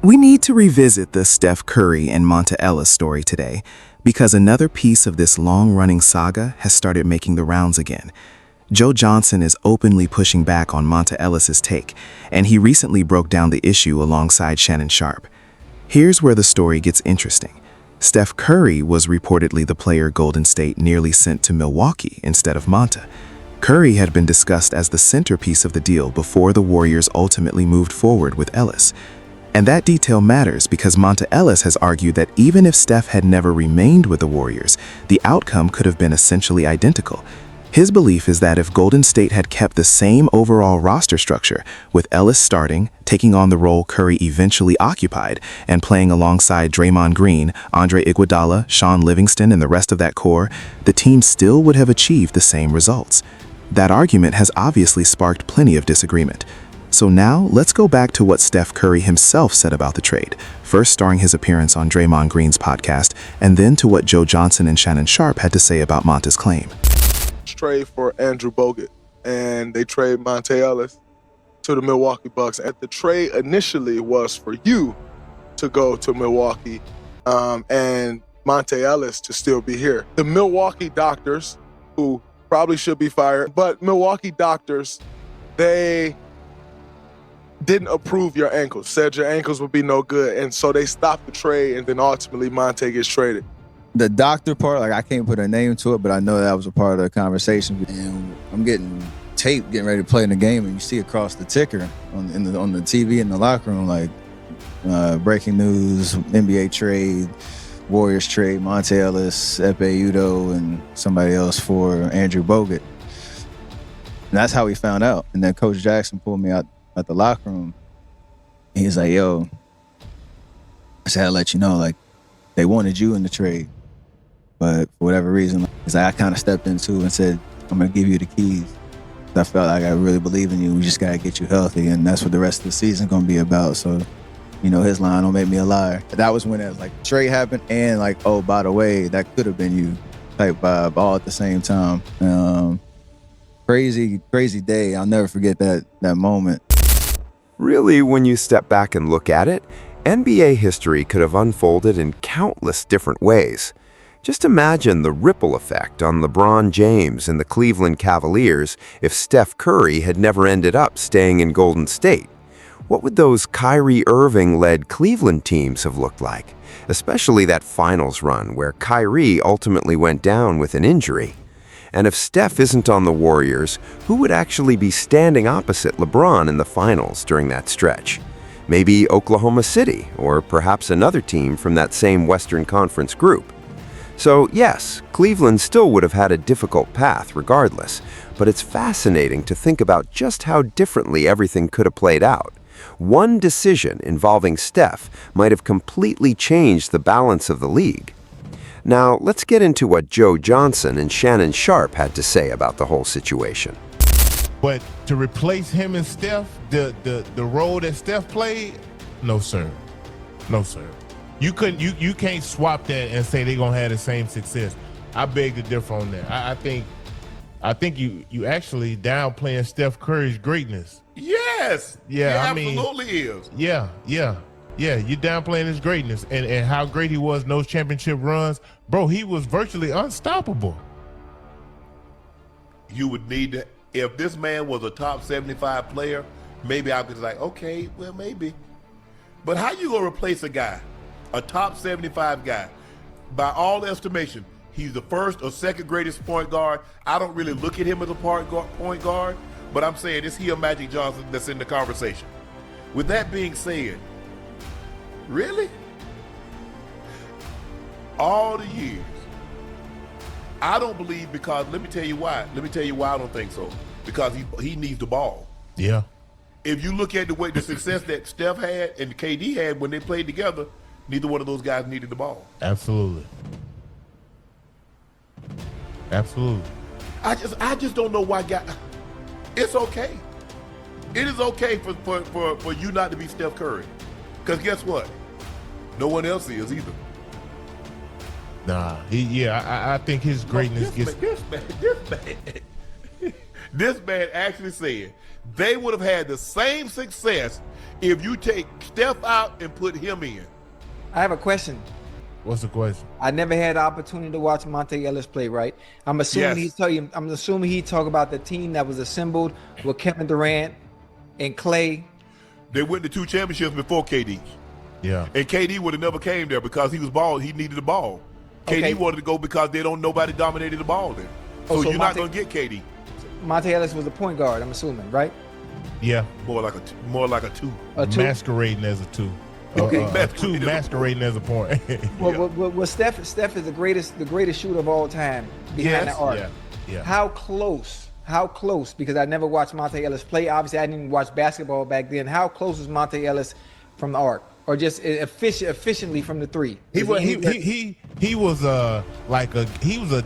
We need to revisit the Steph Curry and Monta Ellis story today because another piece of this long-running saga has started making the rounds again. Joe Johnson is openly pushing back on Monta Ellis's take, and he recently broke down the issue alongside Shannon Sharpe. Here's where the story gets interesting. Steph Curry was reportedly the player Golden State nearly sent to Milwaukee instead of Monta. Curry had been discussed as the centerpiece of the deal before the Warriors ultimately moved forward with Ellis. And that detail matters because Monta Ellis has argued that even if Steph had never remained with the Warriors, the outcome could have been essentially identical. His belief is that if Golden State had kept the same overall roster structure, with Ellis starting, taking on the role Curry eventually occupied, and playing alongside Draymond Green, Andre Iguodala, Sean Livingston, and the rest of that core, the team still would have achieved the same results. That argument has obviously sparked plenty of disagreement. So now, let's go back to what Steph Curry himself said about the trade, first starring his appearance on Draymond Green's podcast, and then to what Joe Johnson and Shannon Sharpe had to say about Monta's claim. Trade for Andrew Bogut, and they trade Monta Ellis to the Milwaukee Bucks. And the trade initially was for you to go to Milwaukee and Monta Ellis to still be here. The Milwaukee doctors, who probably should be fired, but Milwaukee doctors, they didn't approve your ankles, said your ankles would be no good, and so they stopped the trade, and then ultimately Monta gets traded. The doctor part, like I can't put a name to it, but I know that was a part of the conversation. And I'm getting tape, getting ready to play in the game, and you see across the ticker on the TV in the locker room, like breaking news, NBA trade, Warriors trade, Monta Ellis, Epe Udoh, and somebody else for Andrew Bogut. And that's how we found out. And then Coach Jackson pulled me out at the locker room. He's like, "Yo," I said, "I'll let you know, like, they wanted you in the trade, but for whatever reason, I kind of stepped into and said, I'm going to give you the keys. I felt like I really believe in you. We just got to get you healthy, and that's what the rest of the season going to be about." So, his line, "Don't make me a liar." That was when it was like trade happened and like, "Oh, by the way, that could have been you," type vibe, all at the same time. Crazy day. I'll never forget that moment. Really, when you step back and look at it, NBA history could have unfolded in countless different ways. Just imagine the ripple effect on LeBron James and the Cleveland Cavaliers if Steph Curry had never ended up staying in Golden State. What would those Kyrie Irving-led Cleveland teams have looked like? Especially that finals run where Kyrie ultimately went down with an injury. And if Steph isn't on the Warriors, who would actually be standing opposite LeBron in the finals during that stretch? Maybe Oklahoma City, or perhaps another team from that same Western Conference group. So yes, Cleveland still would have had a difficult path regardless, but it's fascinating to think about just how differently everything could have played out. One decision involving Steph might have completely changed the balance of the league. Now, let's get into what Joe Johnson and Shannon Sharpe had to say about the whole situation. But to replace him and Steph, the role that Steph played, no sir. No sir. You can't swap that and say they're gonna have the same success. I beg to differ on that. I think you actually downplaying Steph Curry's greatness. Yes. Yeah, he absolutely is. Yeah, you're downplaying his greatness and how great he was in those championship runs. Bro, he was virtually unstoppable. You would need to, if this man was a top 75 player, maybe I could be like, okay, well, maybe. But how you gonna replace a guy, a top 75 guy? By all estimation, he's the first or second greatest point guard. I don't really look at him as a point guard, but I'm saying, is he a Magic Johnson that's in the conversation? With that being said, really? All the years. I don't believe, because let me tell you why. Let me tell you why I don't think so. Because he needs the ball. Yeah. If you look at the success that Steph had and KD had when they played together, neither one of those guys needed the ball. Absolutely. I just don't know why guys. It's okay. It is okay for you not to be Steph Curry. Because guess what? No one else is either. Nah, I think his greatness gets. This man actually said they would have had the same success if you take Steph out and put him in. I have a question. What's the question? I never had the opportunity to watch Monta Ellis play, right? I'm assuming he talk about the team that was assembled with Kevin Durant and Clay. They went to 2 championships before KD. Yeah. And KD would have never came there because he was ball. He needed the ball. Okay. KD wanted to go because nobody dominated the ball there. So you're not going to get KD. Monta Ellis was a point guard, I'm assuming, right? Yeah. More like a 2. A 2? Masquerading as a 2. Okay. A 2 masquerading as a point. Well, Steph is the greatest shooter of all time behind the arc. Yeah. How close? Because I never watched Monta Ellis play. Obviously, I didn't watch basketball back then. How close was Monta Ellis from the arc, or just efficiently from the 3? He was a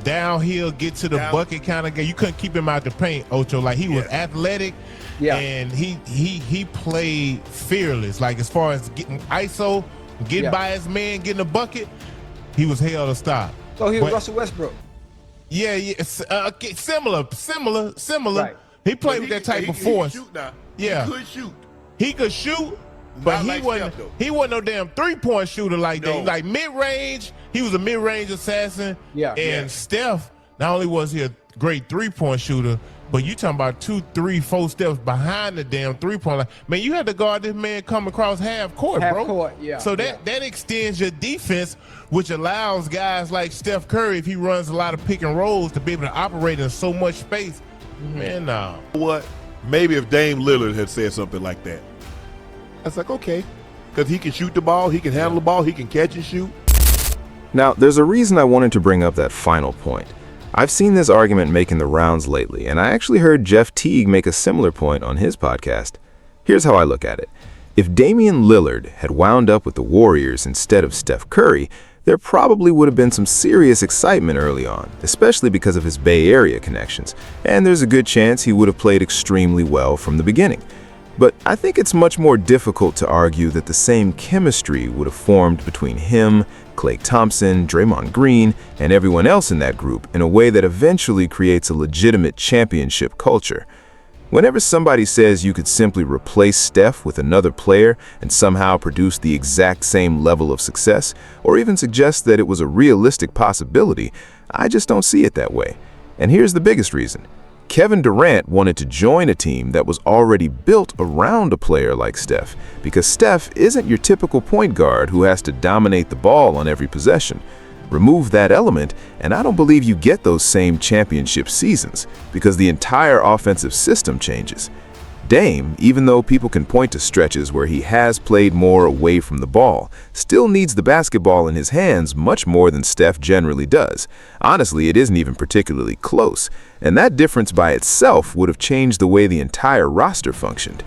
downhill, get to the bucket kind of guy. You couldn't keep him out the paint, Ocho. Like he was athletic. Yeah. And he played fearless. Like as far as getting ISO, getting by his man, getting a bucket, he was hell to stop. So he was Russell Westbrook. Yeah. Similar. Right. He played with that type of force. He could shoot now. Yeah. He could shoot, but he wasn't no damn 3-point shooter like that. Like mid-range, he was a mid-range assassin. Yeah. And Steph, not only was he a great 3-point shooter, but you talking about 2, 3, 4 steps behind the damn 3-point line. Man, you had to guard this man come across half court, bro. Half court, yeah. So that extends your defense, which allows guys like Steph Curry, if he runs a lot of pick and rolls, to be able to operate in so much space. Man, no. What? Maybe if Dame Lillard had said something like that. That's like, okay. Because he can shoot the ball, he can handle the ball, he can catch and shoot. Now, there's a reason I wanted to bring up that final point. I've seen this argument making the rounds lately, and I actually heard Jeff Teague make a similar point on his podcast. Here's how I look at it. If Damian Lillard had wound up with the Warriors instead of Steph Curry, there probably would have been some serious excitement early on, especially because of his Bay Area connections, and there's a good chance he would have played extremely well from the beginning. But I think it's much more difficult to argue that the same chemistry would have formed between him, Klay Thompson, Draymond Green, and everyone else in that group in a way that eventually creates a legitimate championship culture. Whenever somebody says you could simply replace Steph with another player and somehow produce the exact same level of success, or even suggest that it was a realistic possibility, I just don't see it that way. And here's the biggest reason. Kevin Durant wanted to join a team that was already built around a player like Steph, because Steph isn't your typical point guard who has to dominate the ball on every possession. Remove that element, and I don't believe you get those same championship seasons, because the entire offensive system changes. Dame, even though people can point to stretches where he has played more away from the ball, still needs the basketball in his hands much more than Steph generally does. Honestly, it isn't even particularly close, and that difference by itself would have changed the way the entire roster functioned.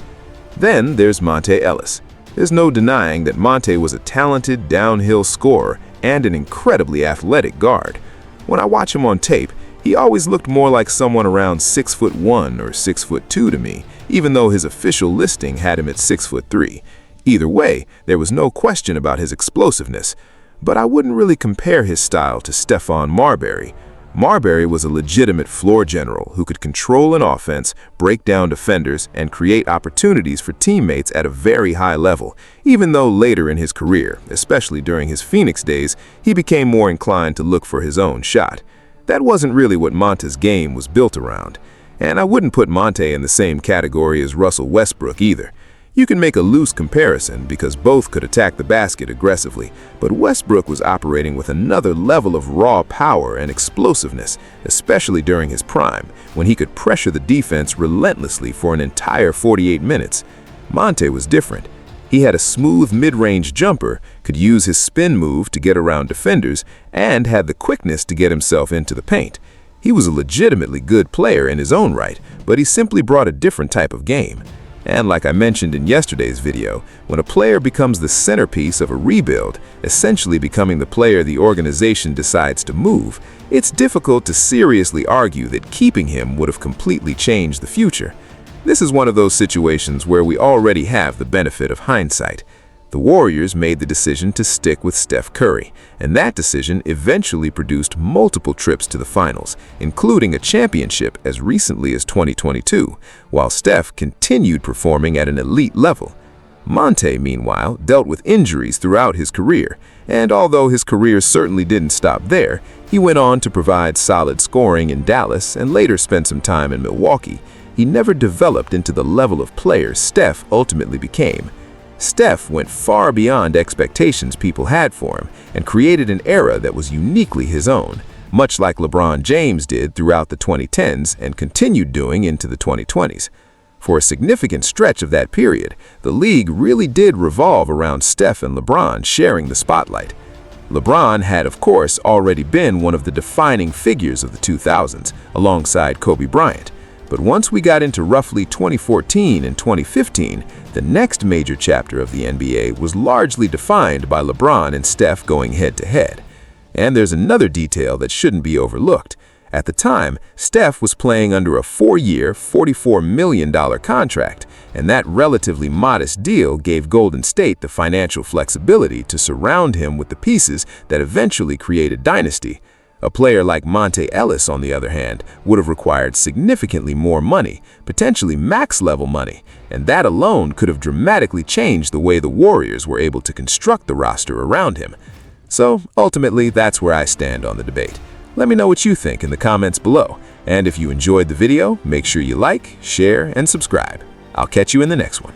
Then there's Monta Ellis. There's no denying that Monta was a talented downhill scorer and an incredibly athletic guard. When I watch him on tape, he always looked more like someone around 6'1" or 6'2" to me, even though his official listing had him at 6'3". Either way, there was no question about his explosiveness, but I wouldn't really compare his style to Stephon Marbury. Marbury was a legitimate floor general who could control an offense, break down defenders, and create opportunities for teammates at a very high level, even though later in his career, especially during his Phoenix days, he became more inclined to look for his own shot. That wasn't really what Monta's game was built around. And I wouldn't put Monta in the same category as Russell Westbrook either. You can make a loose comparison because both could attack the basket aggressively, but Westbrook was operating with another level of raw power and explosiveness, especially during his prime, when he could pressure the defense relentlessly for an entire 48 minutes. Monta was different. He had a smooth mid-range jumper, could use his spin move to get around defenders, and had the quickness to get himself into the paint. He was a legitimately good player in his own right, but he simply brought a different type of game. And like I mentioned in yesterday's video, when a player becomes the centerpiece of a rebuild, essentially becoming the player the organization decides to move, it's difficult to seriously argue that keeping him would have completely changed the future. This is one of those situations where we already have the benefit of hindsight. The Warriors made the decision to stick with Steph Curry, and that decision eventually produced multiple trips to the finals, including a championship as recently as 2022, while Steph continued performing at an elite level. Monta, meanwhile, dealt with injuries throughout his career, and although his career certainly didn't stop there, he went on to provide solid scoring in Dallas and later spent some time in Milwaukee. He never developed into the level of player Steph ultimately became. Steph went far beyond expectations people had for him and created an era that was uniquely his own, much like LeBron James did throughout the 2010s and continued doing into the 2020s. For a significant stretch of that period, the league really did revolve around Steph and LeBron sharing the spotlight. LeBron had, of course, already been one of the defining figures of the 2000s, alongside Kobe Bryant. But once we got into roughly 2014 and 2015, the next major chapter of the NBA was largely defined by LeBron and Steph going head-to-head. And there's another detail that shouldn't be overlooked. At the time, Steph was playing under a 4-year, $44 million contract, and that relatively modest deal gave Golden State the financial flexibility to surround him with the pieces that eventually created dynasty. A player like Monta Ellis, on the other hand, would have required significantly more money, potentially max-level money, and that alone could have dramatically changed the way the Warriors were able to construct the roster around him. So, ultimately, that's where I stand on the debate. Let me know what you think in the comments below, and if you enjoyed the video, make sure you like, share, and subscribe. I'll catch you in the next one.